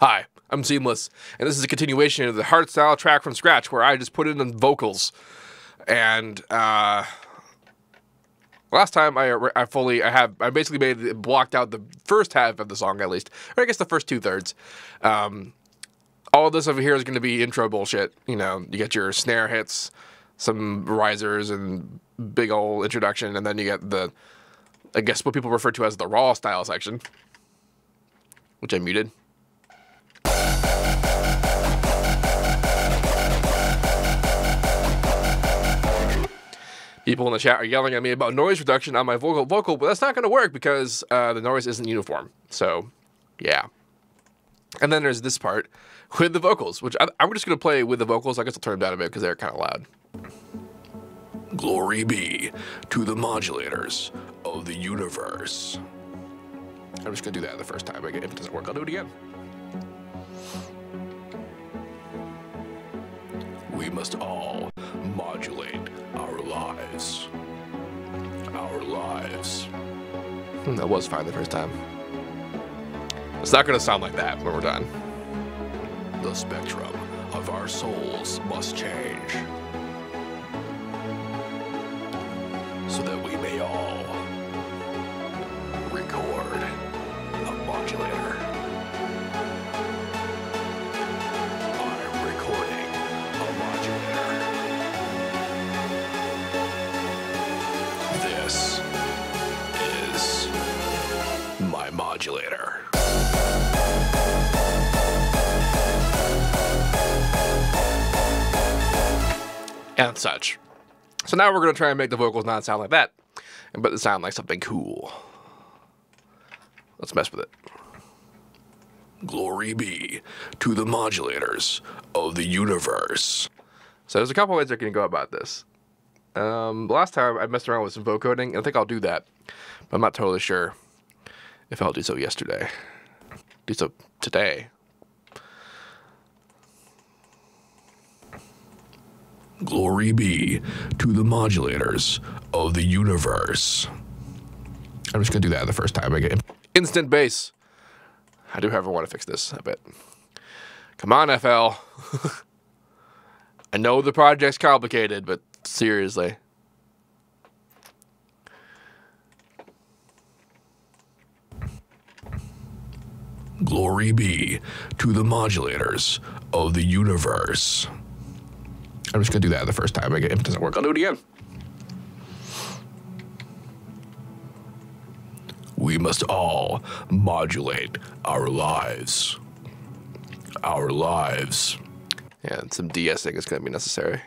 Hi, I'm Seamless, and this is a continuation of the Hardstyle track from scratch where I just put in the vocals. And last time I basically blocked out the first half of the song at least, or I guess the first 2/3. All of this over here is going to be intro bullshit. You know, you get your snare hits, some risers, and big old introduction, and then you get the, I guess what people refer to as the raw style section, which I muted. People in the chat are yelling at me about noise reduction on my vocal, but that's not going to work because the noise isn't uniform. So, yeah. And then there's this part with the vocals, which I'm just going to play with the vocals. I guess I'll turn them down a bit because they're kind of loud. Glory be to the modulators of the universe. I'm just going to do that the first time. If it doesn't work, I'll do it again. We must all modulate our lives. Our lives. That was fine the first time. It's not going to sound like that when we're done. The spectrum of our souls must change so that we may all record a modulator. I'm recording a modulator. This is my modulator. And such. So now we're going to try and make the vocals not sound like that, but sound like something cool. Let's mess with it. Glory be to the modulators of the universe. So there's a couple ways I can go about this. Last time I messed around with some vocoding, and I think I'll do that, but I'm not totally sure if I'll do so yesterday. Do so today. Glory be to the modulators of the universe. I'm just going to do that the first time I get instant bass. I do, however, want to fix this a bit. Come on, FL. I know the project's complicated, but seriously. Glory be to the modulators of the universe. I'm just going to do that the first time. If it doesn't work, I'll do it again. We must all modulate our lives. Our lives. Yeah, and some de-essing is going to be necessary.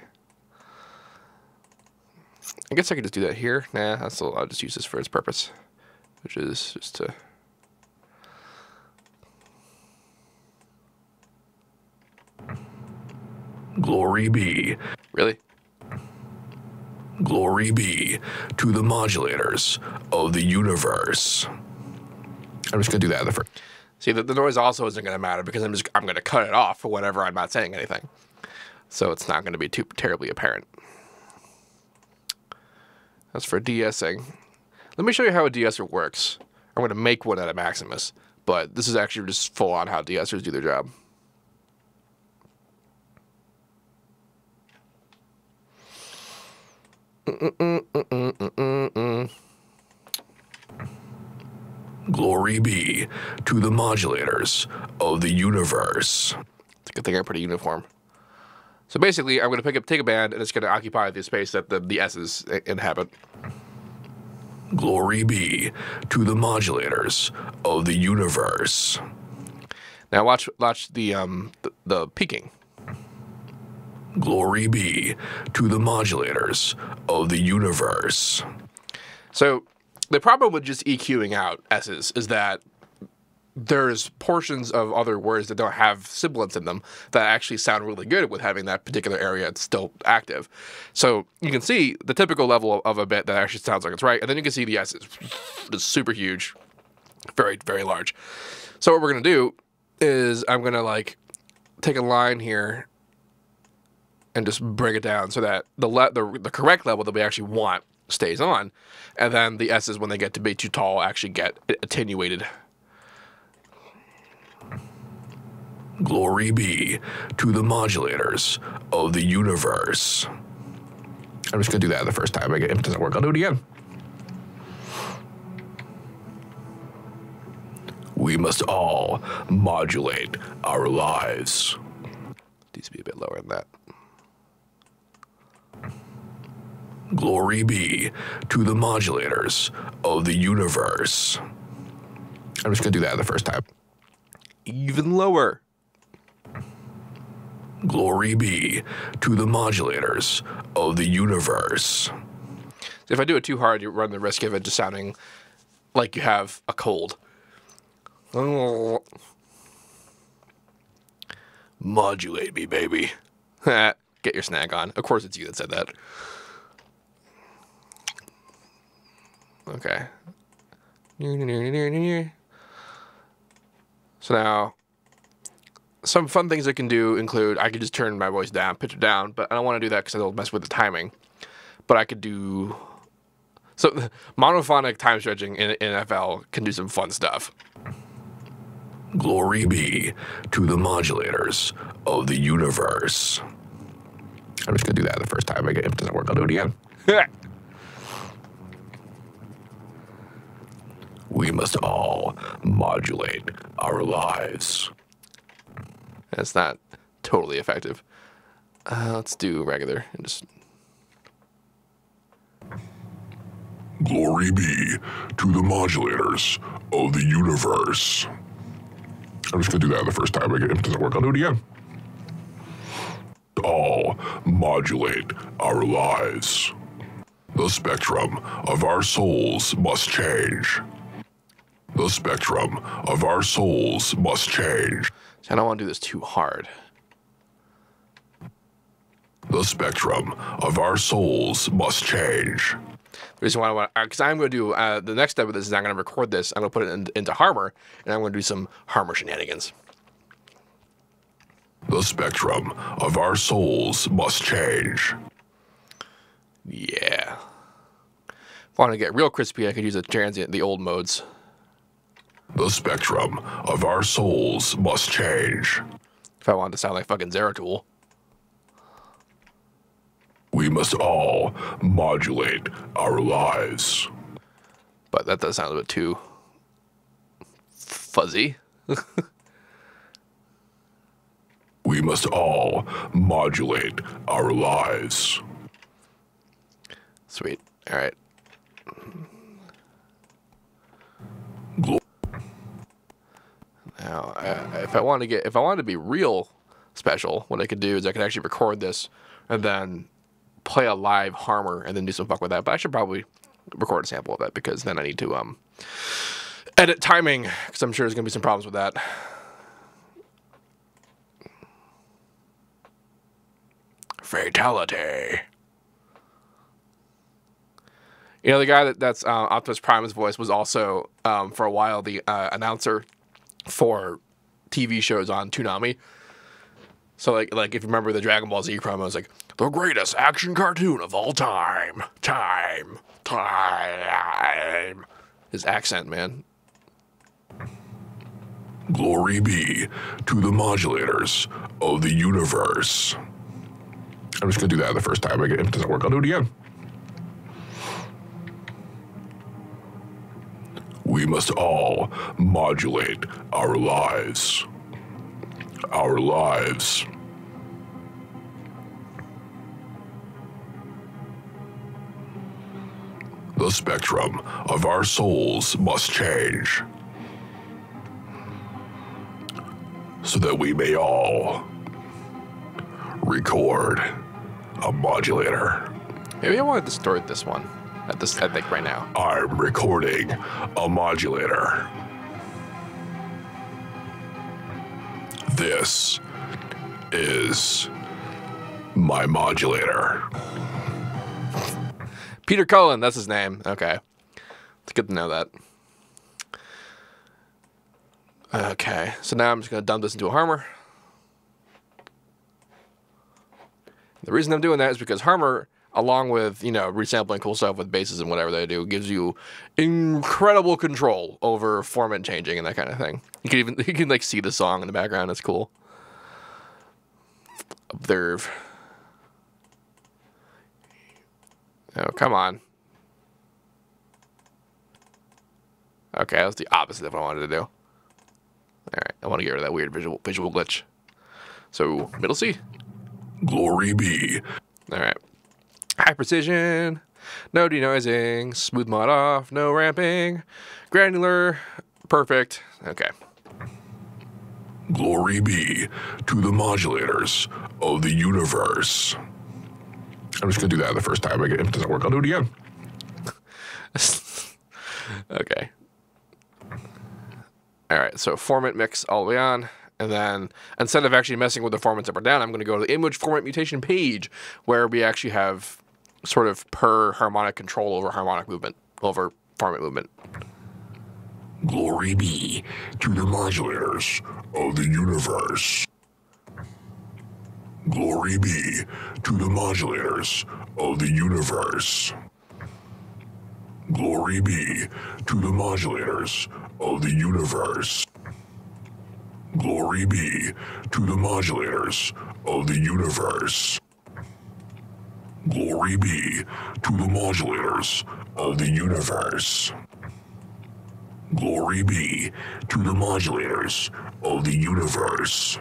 I guess I could just do that here. Nah, I'll just use this for its purpose, which is just to... Glory be. Really? Glory be to the modulators of the universe. I'm just going to do that the first. See, the noise also isn't going to matter because I'm going to cut it off for whenever I'm not saying anything. So it's not going to be too terribly apparent. That's for de-essing. Let me show you how a de-esser works. I'm going to make one at a Maximus, but this is actually just full on how de-essers do their job. Glory be to the modulators of the universe. It's a good thing I'm pretty uniform. So basically, I'm going to take a band, and it's going to occupy the space that the S's inhabit. Glory be to the modulators of the universe. Now watch the peaking. Glory be to the modulators of the universe. So the problem with just EQing out S's is that there's portions of other words that don't have sibilants in them that actually sound really good with having that particular area still active. So you can see the typical level of a bit that actually sounds like it's right, and then you can see the S's. It's super huge, very, very large. So what we're going to do is I'm going to like take a line here and just bring it down so that the correct level that we actually want stays on, and then the S's, when they get to be too tall, actually get attenuated. Glory be to the modulators of the universe. I'm just going to do that the first time. If it doesn't work, I'll do it again. We must all modulate our lives. Needs to be a bit lower than that. Glory be to the modulators of the universe. I'm just going to do that the first time. Even lower. Glory be to the modulators of the universe. If I do it too hard, you run the risk of it just sounding like you have a cold. Modulate me, baby. Get your snack on. Of course it's you that said that. Okay. So now, some fun things I can do include, I could just turn my voice down, pitch it down, but I don't want to do that because it'll mess with the timing. But I could do... So, monophonic time stretching in FL can do some fun stuff. Glory be to the modulators of the universe. I'm just going to do that the first time. If it doesn't work, I'll do it again. We must all modulate our lives. That's not totally effective. Let's do regular and just... Glory be to the modulators of the universe. I'm just going to do that the first time. If it doesn't work, I'll do it again. All modulate our lives. The spectrum of our souls must change. The spectrum of our souls must change. I don't want to do this too hard. The spectrum of our souls must change. The reason why I want, because I'm going to do, the next step of this is I'm going to record this, I'm going to put it into Harmor, and I'm going to do some Harmor shenanigans. The spectrum of our souls must change. Yeah. If I want to get real crispy, I could use a transient, the old modes. The spectrum of our souls must change. If I wanted to sound like fucking Zeratul. We must all modulate our lives. But that does sound a bit too fuzzy. We must all modulate our lives. Sweet. All right. Now, if I wanted to be real special, what I could do is I could actually record this and then play a live Harmor and then do some fuck with that. But I should probably record a sample of that because then I need to edit timing because I'm sure there's gonna be some problems with that. Fatality. You know, the guy that's Optimus Prime's voice was also for a while the announcer for TV shows on Toonami. So like if you remember the Dragon Ball Z promo, it's like the greatest action cartoon of all time. Time. His accent, man. Glory be to the modulators of the universe. I'm just gonna do that the first time. If it doesn't work, I'll do it again. We must all modulate our lives. Our lives. The spectrum of our souls must change. So that we may all record a modulator. Maybe I want to distort this one. I think right now. I'm recording a modulator. This is my modulator. Peter Cullen, that's his name. Okay. It's good to know that. Okay, so now I'm just going to dump this into a Harmor. The reason I'm doing that is because Harmor, along with, you know, resampling cool stuff with basses and whatever they do, gives you incredible control over format changing and that kind of thing. You can like see the song in the background. It's cool. Observe. Oh, come on. Okay, that was the opposite of what I wanted to do. Alright, I want to get rid of that weird visual glitch. So, middle C. Glory be. Alright. High precision. No denoising. Smooth mod off. No ramping. Granular. Perfect. Okay. Glory be to the modulators of the universe. I'm just going to do that the first time. If it doesn't work, I'll do it again. Okay. Alright, so format mix all the way on. And then instead of actually messing with the formats up or down, I'm going to go to the image format mutation page where we actually have sort of per harmonic control over harmonic movement, over format movement. Glory be to the modulators of the universe. Glory be to the modulators of the universe. Glory be to the modulators of the universe. Glory be to the modulators of the universe. Glory be to the modulators of the universe. Glory be to the modulators of the universe.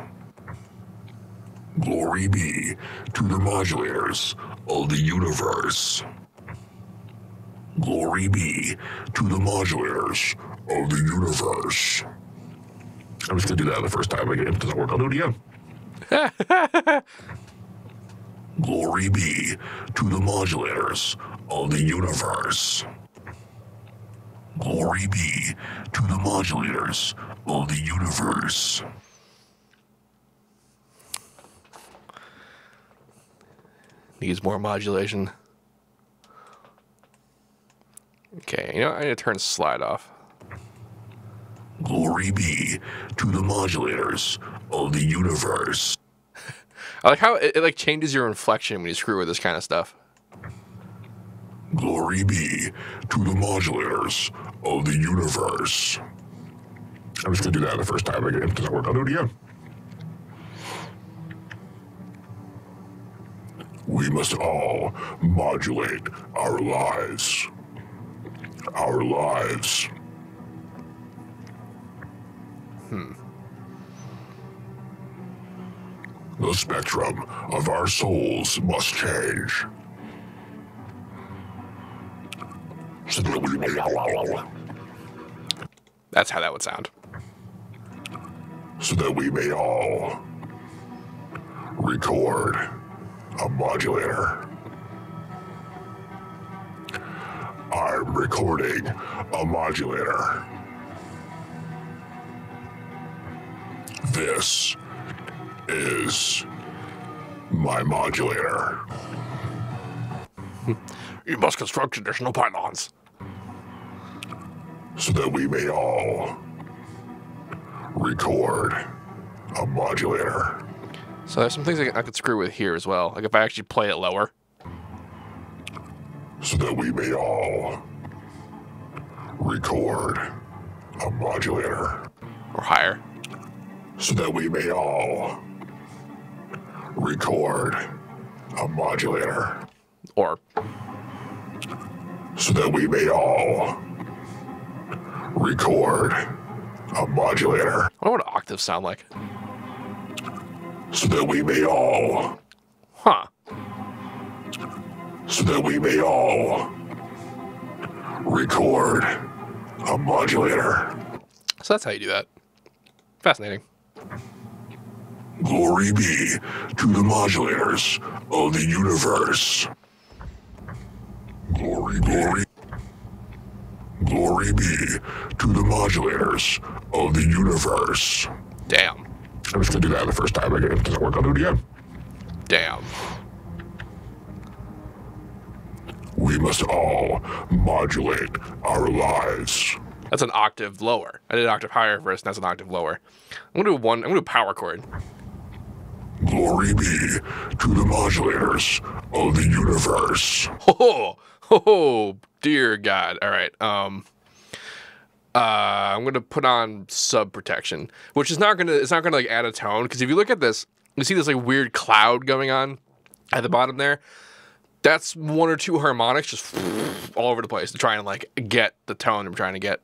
Glory be to the modulators of the universe. Glory be to the modulators of the universe. I'm just going to do that the first time. If it doesn't work, I'll do it again. Glory be to the modulators of the universe. Glory be to the modulators of the universe. Needs more modulation. Okay, you know, I need to turn slide off. Glory be to the modulators of the universe. I like how it like changes your inflection when you screw with this kind of stuff. Glory be to the modulators of the universe. I'm just going to do that the first time. If it doesn't work, I'll do it again. We must all modulate our lives. Our lives. The spectrum of our souls must change. So that we may all, That's how that would sound. so that we may all record a modulator. I'm recording a modulator. This is my modulator. You must construct additional pylons. So that we may all record a modulator. So there's some things I could screw with here as well. Like if I actually play it lower. So that we may all record a modulator. Or higher. So that we may all record a modulator. Or So that we may all record a modulator. I wonder what octaves sound like. So that we may all. Huh. So that we may all record a modulator. So that's how you do that. Fascinating. Glory be to the modulators of the universe. Glory be to the modulators of the universe. Damn. I'm just going to do that the first time. If it doesn't work, I'll do it again. Damn. We must all modulate our lives. That's an octave lower. I did an octave higher first, and that's an octave lower. I'm gonna do a power chord. Glory be to the modulators of the universe. Oh, dear God. All right. I'm gonna put on sub protection, which is not gonna like add a tone, because if you look at this, You see this like weird cloud going on at the bottom there? That's one or two harmonics just all over the place to try and like get the tone I'm trying to get.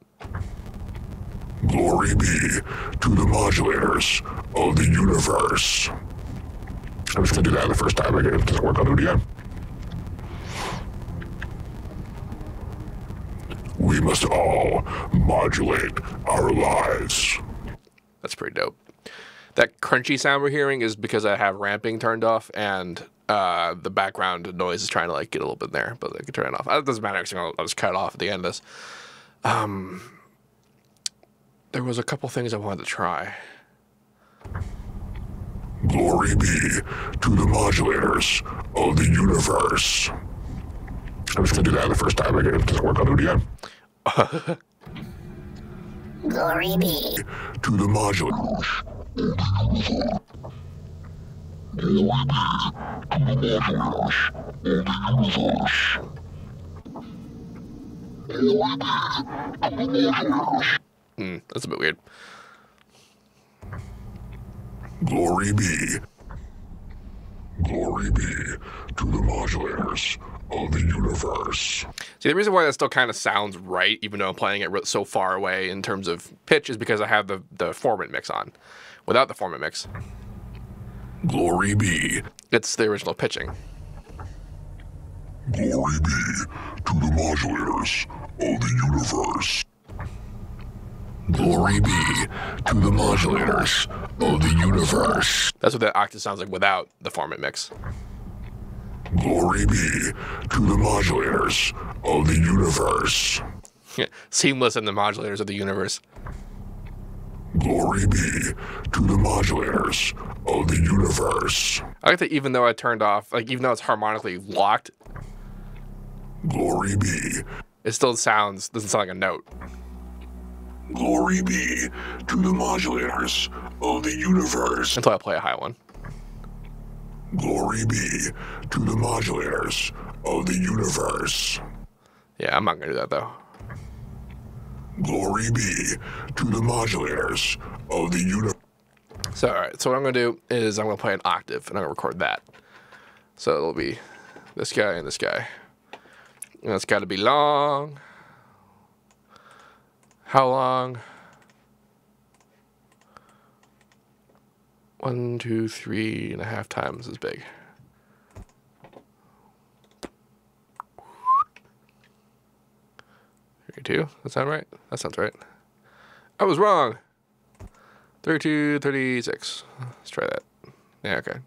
Glory be to the modulators of the universe. I'm just gonna do that the first time. It doesn't work, I'll do it again. We must all modulate our lives. That's pretty dope. That crunchy sound we're hearing is because I have ramping turned off and the background noise is trying to like get a little bit there, but I can turn it off. It doesn't matter, I'll just cut it off at the end of this. There was a couple things I wanted to try. Glory be to the modulators of the universe. I'm just gonna do that the first time. It doesn't work, I'll do it again. Glory be to the modulators. That's a bit weird. Glory be to the modulators of the universe. See, the reason why that still kind of sounds right, even though I'm playing it so far away in terms of pitch, is because I have the format mix on. Without the format mix, Glory be. it's the original pitching. Glory be to the modulators of the universe. Glory be to the modulators of the universe. That's what that octave sounds like without the format mix. Glory be to the modulators of the universe. Seamless in the modulators of the universe. Glory be to the modulators of the universe. I like that even though I turned off, like even though it's harmonically locked, Glory be. it still doesn't sound like a note. Glory be to the modulators of the universe. Until I play a high one. Glory be to the modulators of the universe. Yeah, I'm not gonna do that though. Glory be to the modulators of the universe. So, alright, so what I'm gonna do is I'm gonna play an octave and I'm gonna record that. So it'll be this guy and this guy. And it's gotta be long. How long? 1, 2, 3.5 times as big. Two. That sound right? That sounds right. I was wrong. 32, 36. Let's try that. Yeah, okay.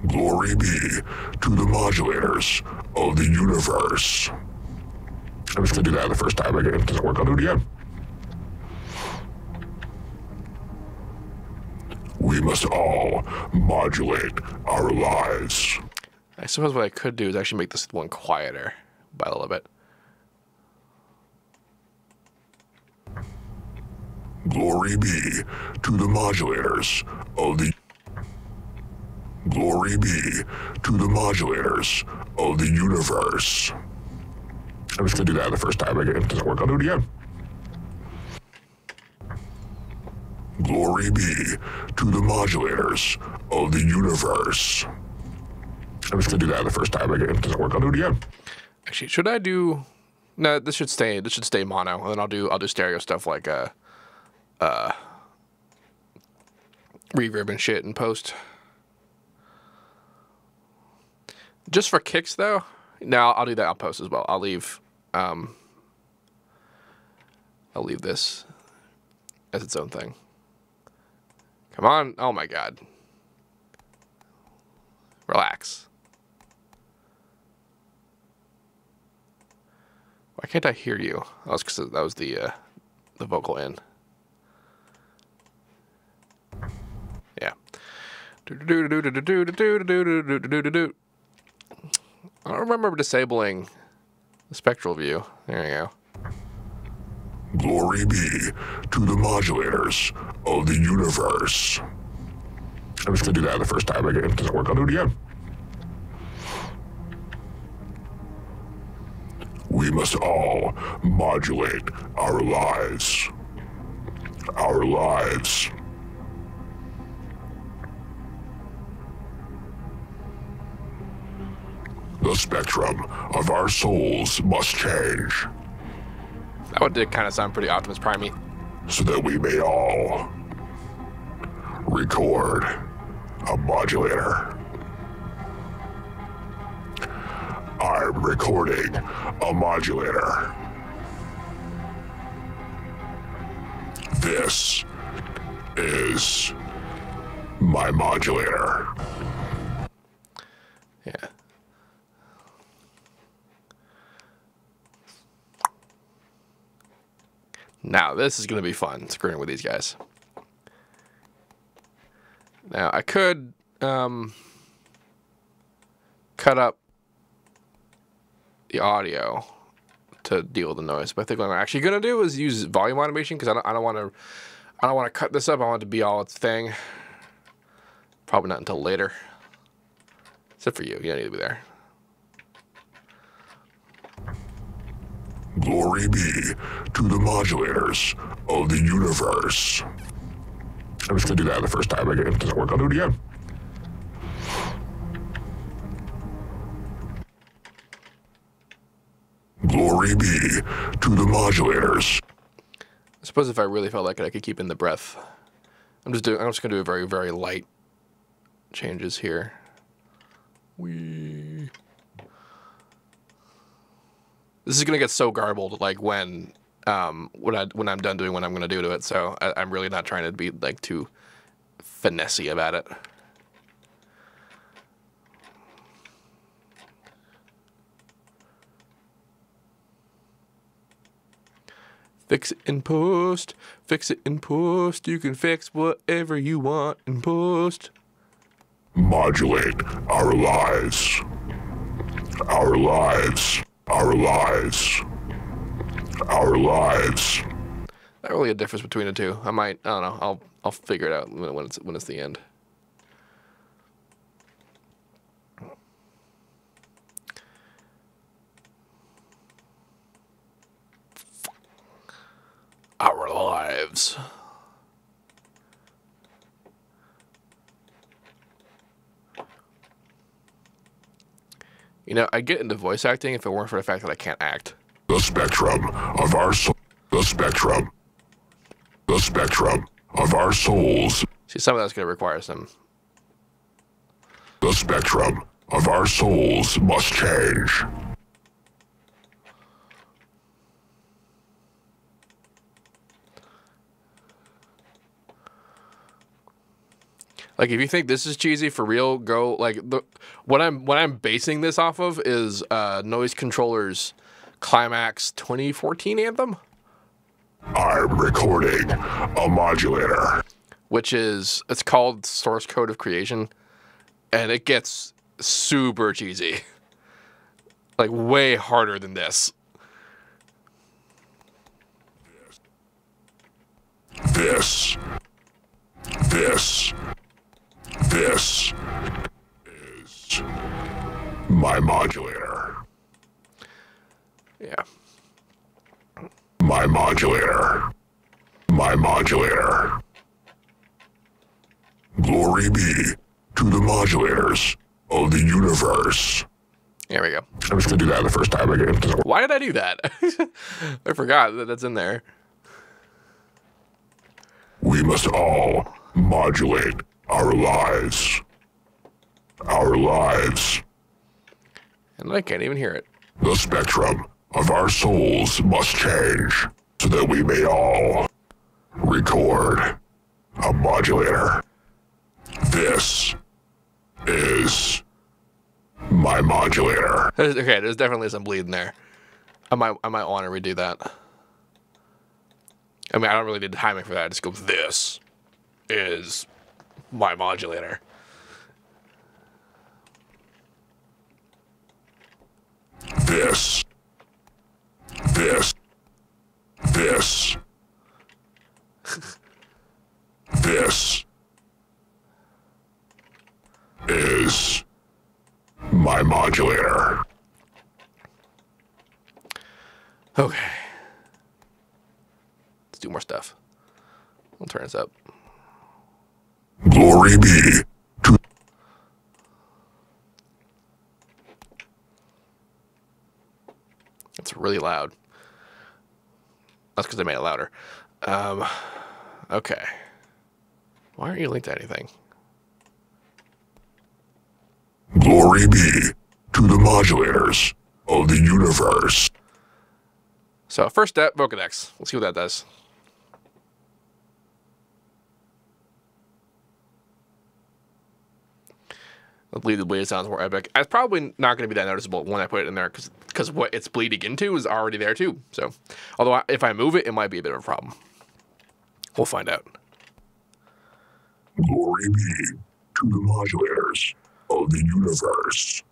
Glory be to the modulators of the universe. I'm just gonna do that the first time. It doesn't work, I'll do it again. We must all modulate our lives. I suppose what I could do is actually make this one quieter by a little bit. Glory be to the modulators of the... Glory be to the modulators of the universe. I'm just gonna do that the first time. It doesn't work, I'll do it again. Glory be to the modulators of the universe. I'm just gonna do that the first time. It doesn't work, I'll do it again. Actually, should I do? No, this should stay mono, and then I'll do stereo stuff like reverb and shit in post. Just for kicks though. No, I'll do that on post as well. I'll leave this as its own thing. Come on. Oh my god. Relax. Why can't I hear you? Oh, it's 'cause that was the vocal in. Yeah. I don't remember disabling the spectral view. There you go. Glory be to the modulators of the universe. I'm just gonna do that the first time. It doesn't work, I'll do it again. We must all modulate our lives. Our lives. The spectrum of our souls must change. That one did kind of sound pretty Optimus Prime-y. So that we may all record a modulator. I'm recording a modulator. This is my modulator. Yeah. Now, this is going to be fun, screwing with these guys. Now, I could cut up the audio to deal with the noise, but I think what I'm actually going to do is use volume automation, because I don't want to cut this up. I want it to be all its thing. Probably not until later. Except for you. You don't need to be there. Glory be to the modulators of the universe. I'm just going to do that the first time. If it doesn't work, I'll do it again. Glory be to the modulators. I suppose if I really felt like it, I could keep in the breath. I'm just going to do a very, very light changes here. This is gonna get so garbled, like when I'm done doing what I'm gonna do to it. So I'm really not trying to be like too finessey about it. Fix it in post. Fix it in post. You can fix whatever you want in post. Modulate our lives. Our lives. Our lives. Our lives. Not really a difference between the two. I don't know. I'll figure it out when it's the end. Our lives. You know, I'd get into voice acting if it weren't for the fact that I can't act. The spectrum of our soul. The spectrum. The spectrum of our souls. See, some of that's going to require some. The spectrum of our souls must change. Like, if you think this is cheesy, for real, go, like, what I'm basing this off of is Noise Controller's Climax 2014 anthem. I'm recording a modulator. Which is, it's called Source Code of Creation, and it gets super cheesy. Like, way harder than this. This is my modulator. Yeah. My modulator. My modulator. Glory be to the modulators of the universe. There we go. I'm just going to do that the first time again. Why did I do that? I forgot that that's in there. We must all modulate our lives. Our lives. And I can't even hear it. The spectrum of our souls must change so that we may all record a modulator. This is my modulator. Okay, there's definitely some bleeding there. I might want to redo that. I mean, I don't really need timing for that. I just go, this is my modulator. This is my modulator. Okay. Let's do more stuff. We'll turn this up. Glory be to... It's really loud. That's because I made it louder. Okay. Why aren't you linked to anything? Glory be to the modulators of the universe. So, first step, Vocodex. Let's see what that does. Unbelievably, it sounds more epic. It's probably not going to be that noticeable when I put it in there because what it's bleeding into is already there too. So, although if I move it, it might be a bit of a problem. We'll find out. Glory be to the modulators of the universe.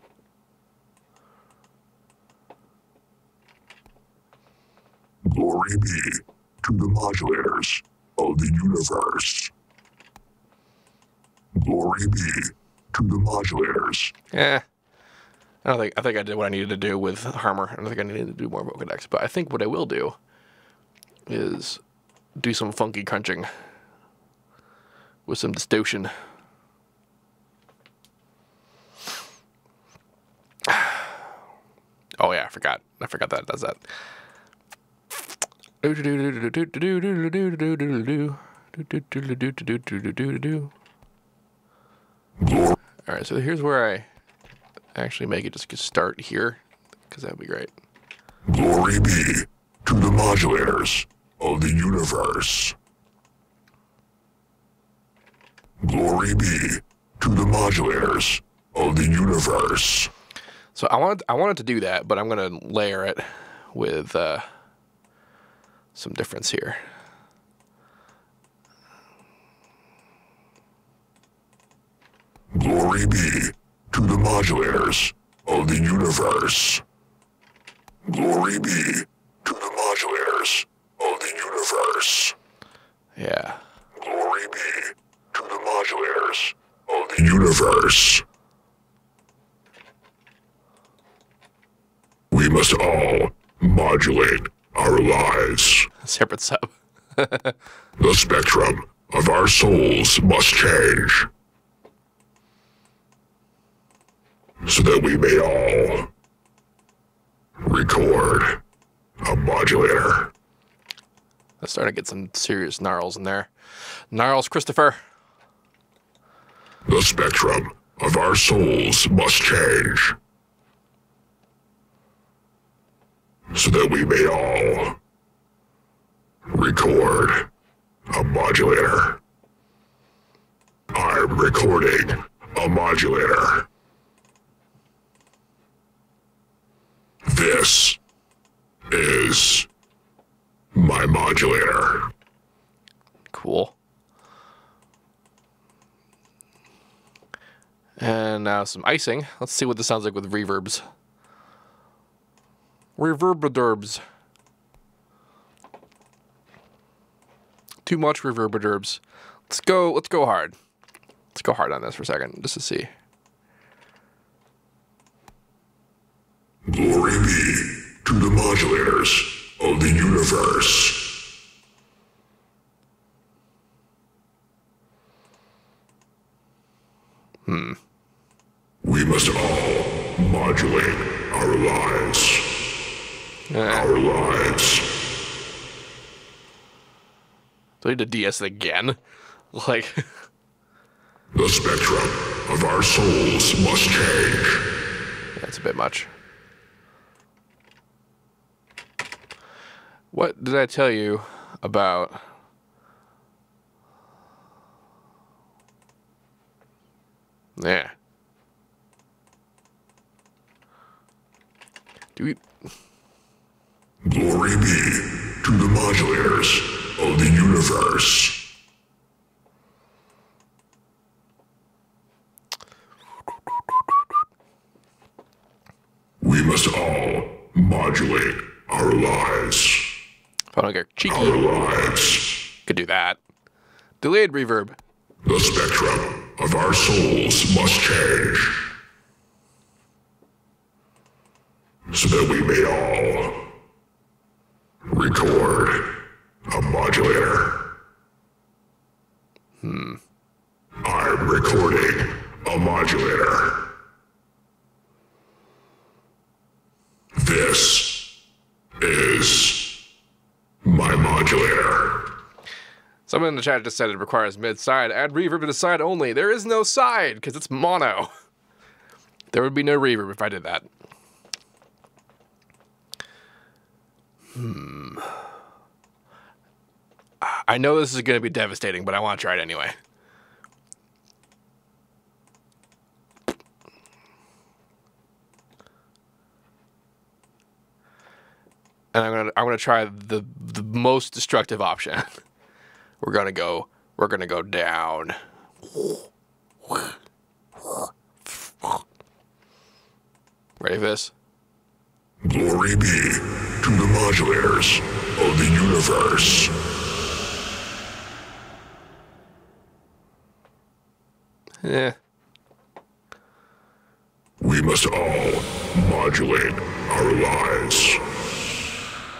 Glory be to the modulators of the universe. Glory be to the modulators. Yeah. I think I did what I needed to do with Harmer. I don't think I needed to do more Vocodex. But I think what I will do is do some funky crunching with some distortion. Oh yeah, I forgot that it does that. Alright, so here's where I actually make it just start here, because that would be great. Glory be to the modulators of the universe. Glory be to the modulators of the universe. So I wanted to do that, but I'm going to layer it with some difference here. Glory be to the modulators of the universe. Glory be to the modulators of the universe. Yeah. Glory be to the modulators of the universe. We must all modulate our lives. Separate sub. The spectrum of our souls must change, so that we may all record a modulator. Let's start to get some serious gnarls in there. Gnarls, Christopher. The spectrum of our souls must change, so that we may all record a modulator. I'm recording a modulator. This is my modulator. Cool. And now some icing. Let's see what this sounds like with reverbs. Reverberbs. Too much reverberbs. Let's go hard. Let's go hard on this for a second, just to see. Glory be to the modulators of the universe. We must all modulate our lives. Our lives. Do I need to de-ess it again? Like... The spectrum of our souls must change. That's a bit much. What did I tell you about... Yeah. Do we... Glory be to the modulators of the universe. We must all modulate our lives. If I don't get cheeky, Our lives. could do that. Delayed reverb. The spectrum of our souls must change, so that we may all is my modulator. Someone in the chat just said it requires mid-side. Add reverb to the side only. There is no side, because it's mono. There would be no reverb if I did that. I know this is going to be devastating, but I want to try it anyway. And I'm gonna try the most destructive option. We're gonna go down. Ready for this? Glory be to the modulators of the universe. Yeah. We must all modulate our lives.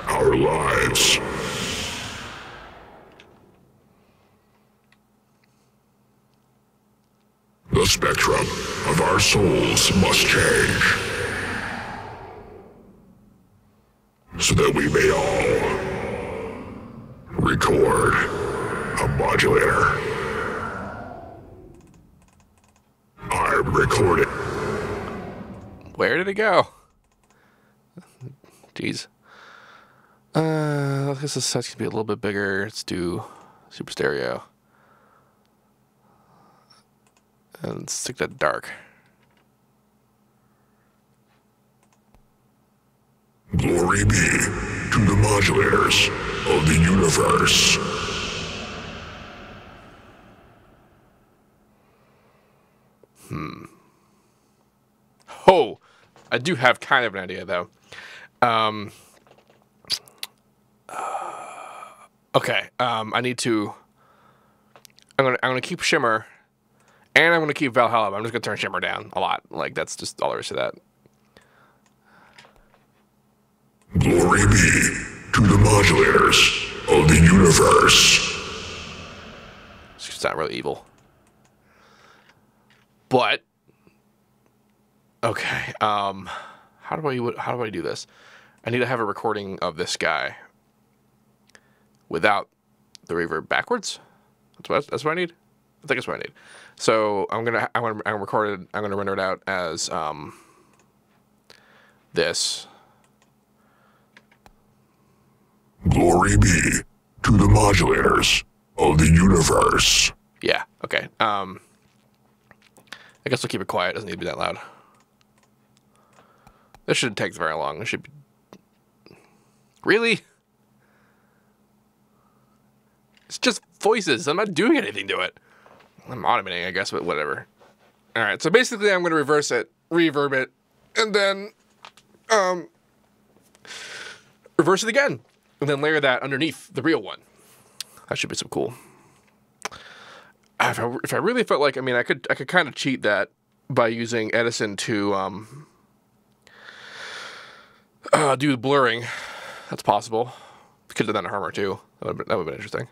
Our lives. The spectrum of our souls must change, so that we may all record a modulator. I'm recording. Where did it go? Jeez. I guess this set's gonna be a little bit bigger. Let's do super stereo. And stick that dark. Glory be to the modulators of the universe. Oh, I do have kind of an idea though. Okay. I need to. I'm gonna keep shimmer, and I'm gonna keep Valhalla. But I'm just gonna turn shimmer down a lot. Like that's just all there is to that. Glory be to the modulators of the universe. It's not really evil, but okay. How do I do this? I need to have a recording of this guy without the reverb backwards. That's what I need. I think that's what I need. So I'm gonna render it out as this. Glory be to the modulators of the universe. Yeah. Okay. I guess we'll keep it quiet. It doesn't need to be that loud. This shouldn't take very long. It should be. Really? It's just voices. I'm not doing anything to it. I'm automating, I guess, but whatever. All right. So basically, I'm going to reverse it, reverb it, and then reverse it again, and then layer that underneath the real one. That should be so cool. If I really felt like, I mean, I could kind of cheat that by using Edison to do the blurring. That's possible. Could have done that in Harmor too. That would have been interesting.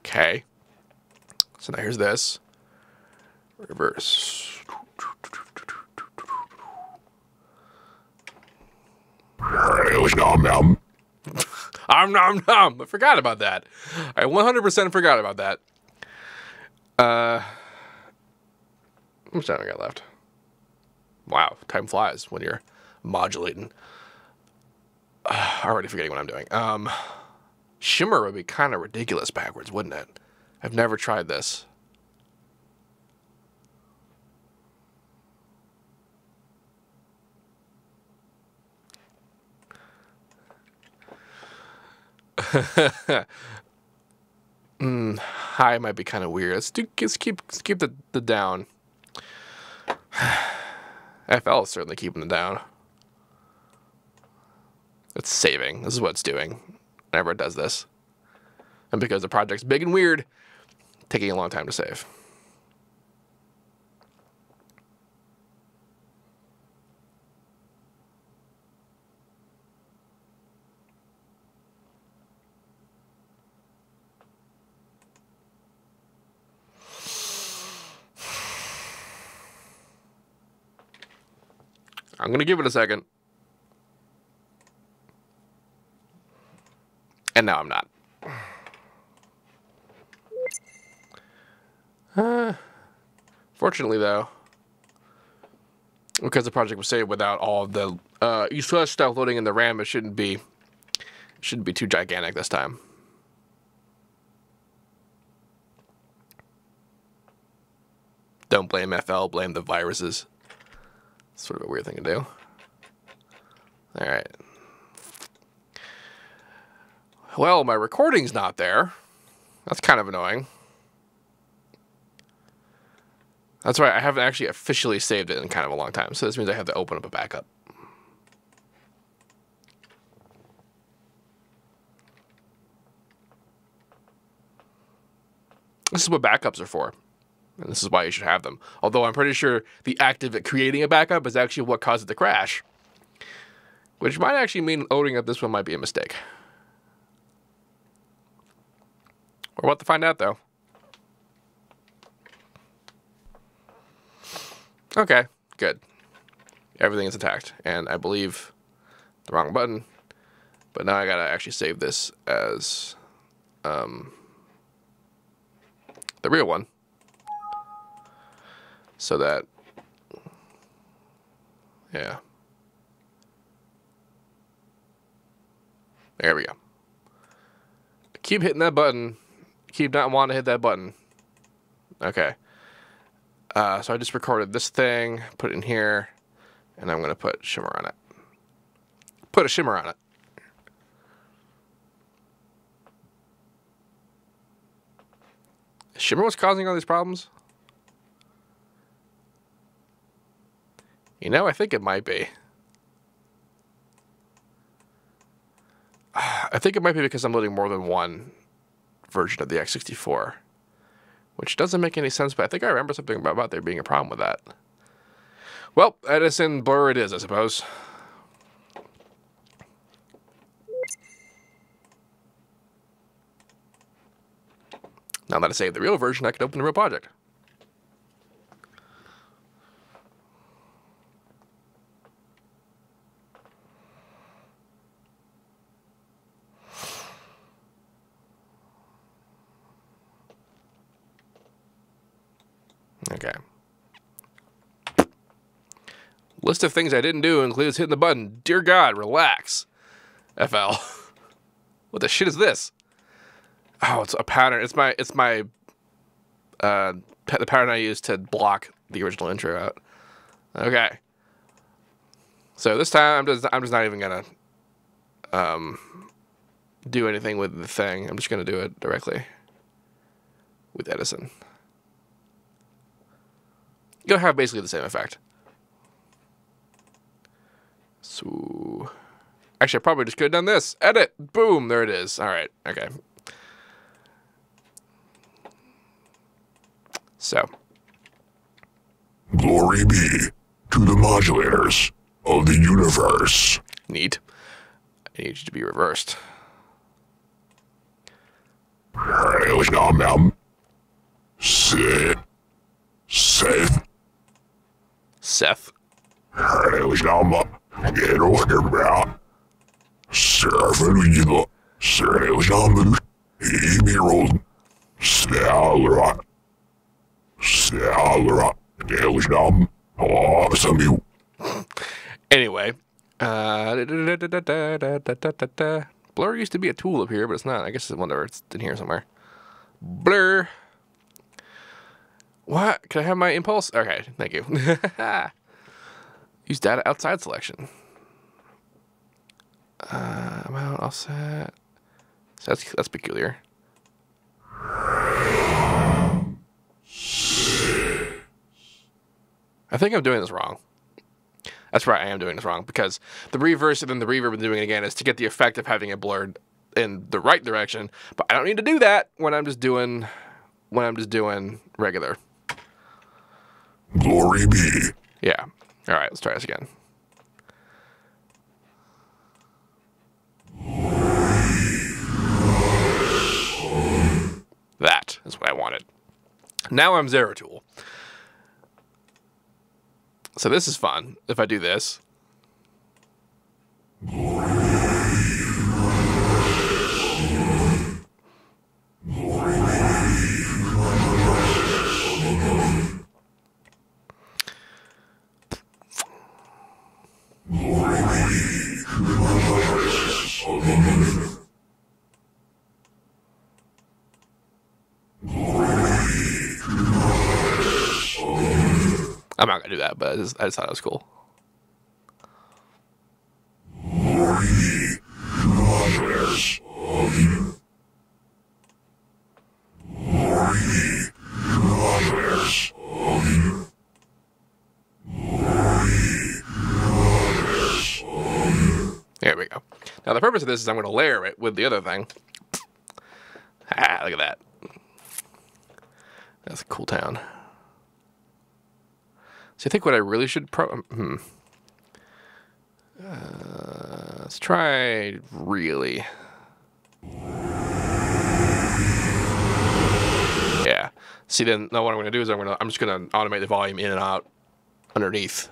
Okay. So now here's this. Reverse. Nom nom. Nom nom. I forgot about that. I 100% forgot about that. How much time I got left? Wow, time flies when you're modulating. Already forgetting what I'm doing. Shimmer would be kind of ridiculous backwards, wouldn't it? I've never tried this. High might be kind of weird. Let's keep the down. FL is certainly keeping it down. It's saving. This is what it's doing whenever it does this. And because the project's big and weird, taking a long time to save. I'm going to give it a second. And now I'm not. Fortunately, though, because the project was saved without all of the east-west stuff loading in the RAM, it shouldn't be too gigantic this time. Don't blame FL, blame the viruses. Sort of a weird thing to do. All right. Well, my recording's not there. That's kind of annoying. That's right, I haven't actually officially saved it in kind of a long time, so this means I have to open up a backup. This is what backups are for, and this is why you should have them. Although I'm pretty sure the act of creating a backup is actually what caused it to crash, which might actually mean loading up this one might be a mistake. We're about to find out, though. Okay, good. Everything is intact, and I believe the wrong button, but now I gotta actually save this as the real one, so that, yeah, there we go. Keep hitting that button. Keep not wanting to hit that button. Okay. So I just recorded this thing, put it in here, and I'm going to put shimmer on it. Put a shimmer on it. Shimmer was causing all these problems? You know, I think it might be. I think it might be because I'm loading more than one version of the x64. Which doesn't make any sense, but I think I remember something about there being a problem with that. Well, Edison blur it is, I suppose. Now that I saved the real version, I can open the real project. Okay. List of things I didn't do includes hitting the button. Dear God, relax. FL. What the shit is this? Oh, it's a pattern. It's my the pattern I use to block the original intro out. Okay. So this time I'm just not even gonna do anything with the thing. I'm just gonna do it directly with Edison. You'll have basically the same effect. So, actually, I probably just could have done this. Edit. Boom. There it is. All right. Okay. So. Glory be to the modulators of the universe. Neat. I need you to be reversed. Seth. Seth. Anyway. Blur used to be a tool up here, but it's not. I guess it's whatever. It's in here somewhere. Blur. What? Can I have my impulse? Okay, thank you. Use data outside selection. Amount offset. So that's peculiar. I think I'm doing this wrong. That's right, I am doing this wrong because the reverse and then the reverb and doing it again is to get the effect of having it blurred in the right direction. But I don't need to do that when I'm just doing regular. Glory be. Yeah. All right, let's try this again. That is what I wanted. Now I'm Zero Tool. So this is fun if I do this. not gonna do that, but I just thought it was cool. Glory be to the modulators of the Glory be to the modulators of the There we go. Now the purpose of this is I'm going to layer it with the other thing. Ah, look at that. That's a cool town. So I think what I really should let's try really. Yeah. See, then now what I'm going to do is I'm just going to automate the volume in and out underneath.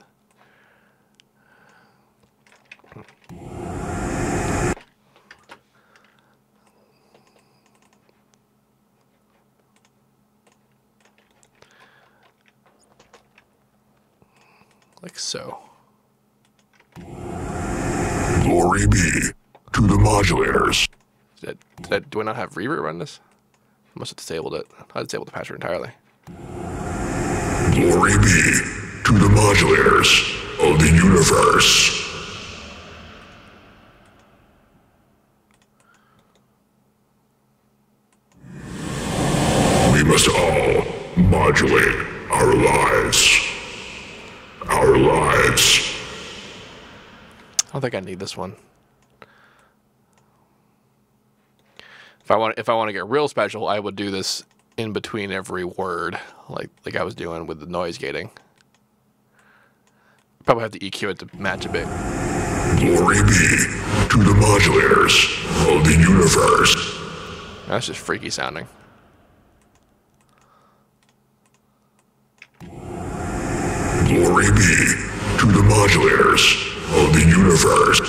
Like so. Glory be to the modulators. Do I not have reverb on this? I must have disabled it. I disabled the patcher entirely. Glory be to the modulators of the universe. We must all modulate our lives. Our lives. I don't think I need this one. If I want to get real special, I would do this in between every word, like I was doing with the noise gating. Probably have to EQ it to match a bit. Glory be to the modulators of the universe. That's just freaky sounding. Glory be to the modulators of the universe.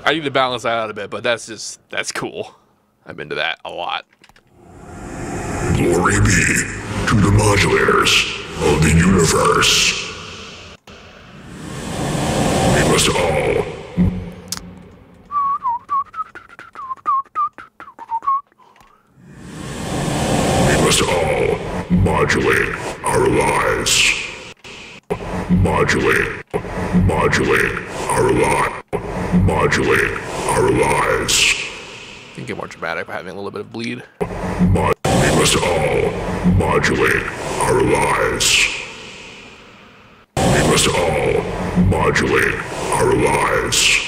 I need to balance that out a bit, but that's cool. I'm into that a lot. Glory be to the modulators of the universe. We must all modulate our lives. Modulate our lives. You can get more dramatic by having a little bit of bleed. We must all modulate our lives. We must all modulate our lives.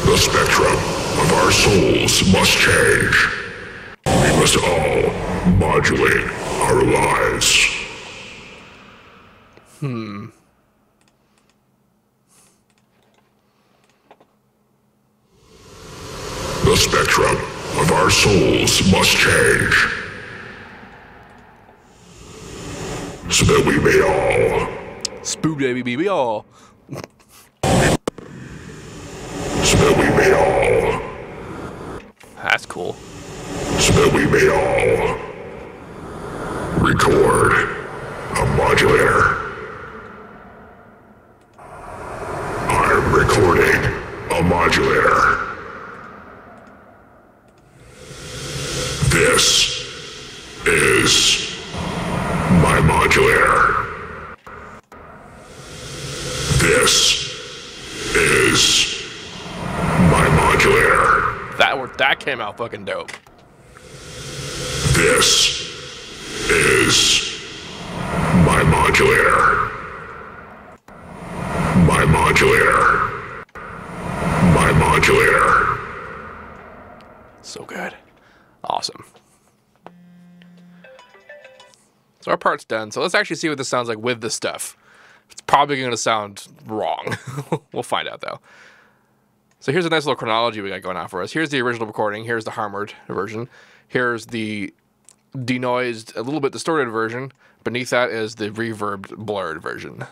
The spectrum of our souls must change. We must all modulate our lives. The spectrum of our souls must change, so that we may all Spook baby, we all. so that we may all That's cool. so that we may all record a modulator. I'm recording a modulator. This is my modulator. This is my modulator. That came out fucking dope. This is my modulator. My modulator. My modulator. So good. Awesome. So our part's done. So let's actually see what this sounds like with this stuff. It's probably going to sound wrong. We'll find out though. So here's a nice little chronology we got going on for us. Here's the original recording. Here's the harmored version. Here's the denoised, a little bit distorted version. Beneath that is the reverbed, blurred version.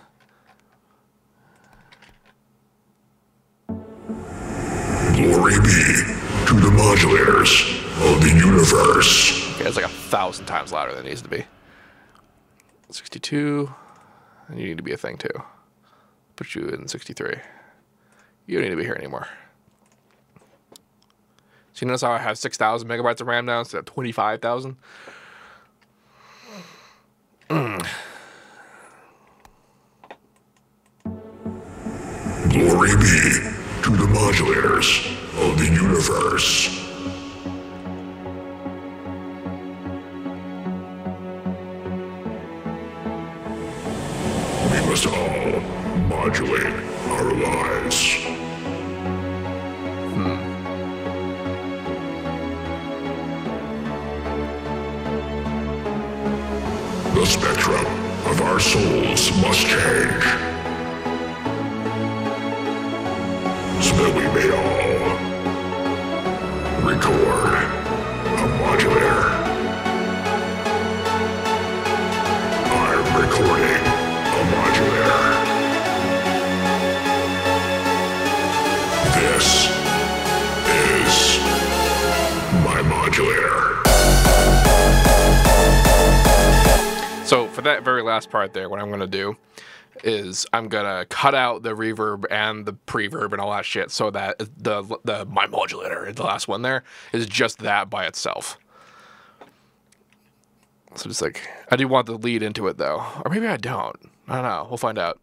Glory be to the modulators of the universe. Okay, it's like 1,000 times louder than it needs to be. 62. And you need to be a thing too. Put you in 63. You don't need to be here anymore. So you notice how I have 6,000 megabytes of RAM now instead of 25,000? Glory be to the modulators of the universe. We must all modulate our lives. The spectrum of our souls must change, so that we may all record a modulator. I'm recording a modulator. This is my modulator. So for that very last part there, what I'm going to do is I'm going to cut out the reverb and the preverb and all that shit so that my modulator, the last one there, is just that by itself. So just like, I do want the lead into it though. Or maybe I don't. I don't know. We'll find out.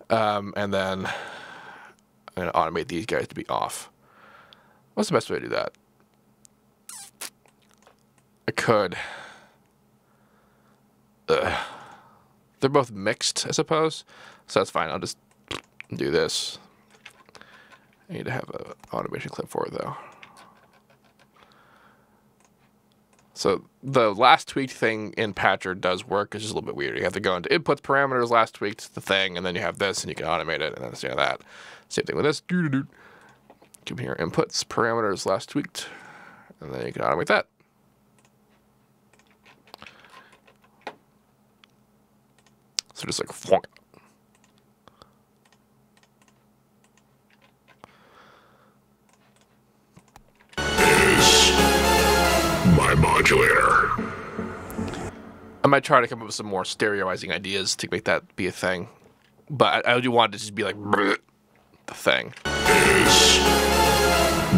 And then I'm going to automate these guys to be off. What's the best way to do that? I could... They're both mixed, I suppose. So that's fine. I'll just do this. I need to have an automation clip for it, though. So the last tweaked thing in Patcher does work. It's just a little bit weird. You have to go into inputs, parameters, last tweaked the thing, and then you have this, and you can automate it, and then you know that. Same thing with this. Come here, inputs, parameters, last tweaked, and then you can automate that. So just like flonk. Is my modulator. I might try to come up with some more stereoizing ideas to make that be a thing. But I do want it to just be like the thing. Is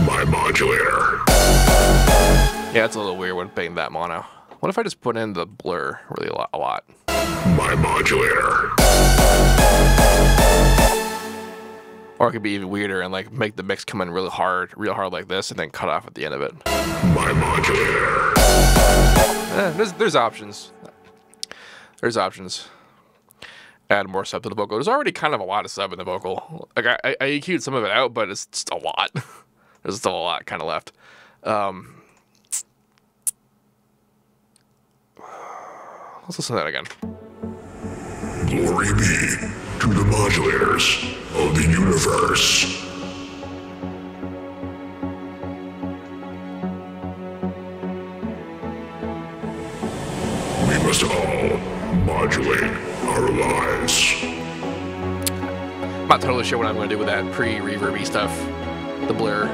my modulator. Yeah, it's a little weird when paying that mono. What if I just put in the blur really a lot? My modulator. Or it could be even weirder and like make the mix come in real hard like this, and then cut off at the end of it. My modulator. There's options. There's options. Add more sub to the vocal. There's already kind of a lot of sub in the vocal. Like I EQ'd some of it out, but it's just a lot. There's still a lot kind of left. Let's listen to that again. Glory be to the modulators of the universe. We must all modulate our lives. I'm not totally sure what I'm going to do with that pre-reverby stuff. The blur.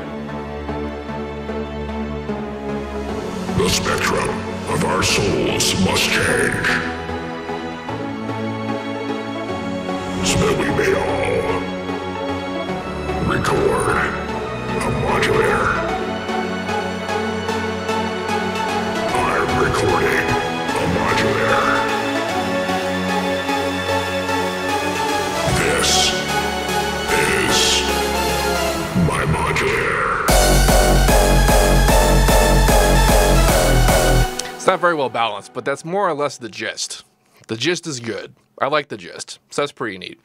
The spectrum of our souls must change, so that we may all record a modulator. I'm recording a modulator. This is my modulator. It's not very well balanced, but that's more or less the gist. The gist is good. I like the gist, so that's pretty neat.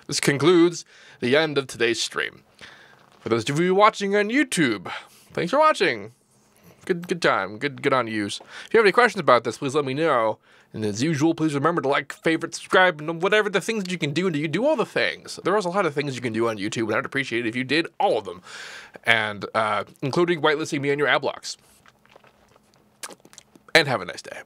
This concludes the end of today's stream. For those of you watching on YouTube, thanks for watching. Good time. Good on yous. If you have any questions about this, please let me know. And as usual, please remember to like, favorite, subscribe, and whatever the things that you can do. And you do all the things. There was a lot of things you can do on YouTube, and I'd appreciate it if you did all of them. And including whitelisting me on your ad blocks. And have a nice day.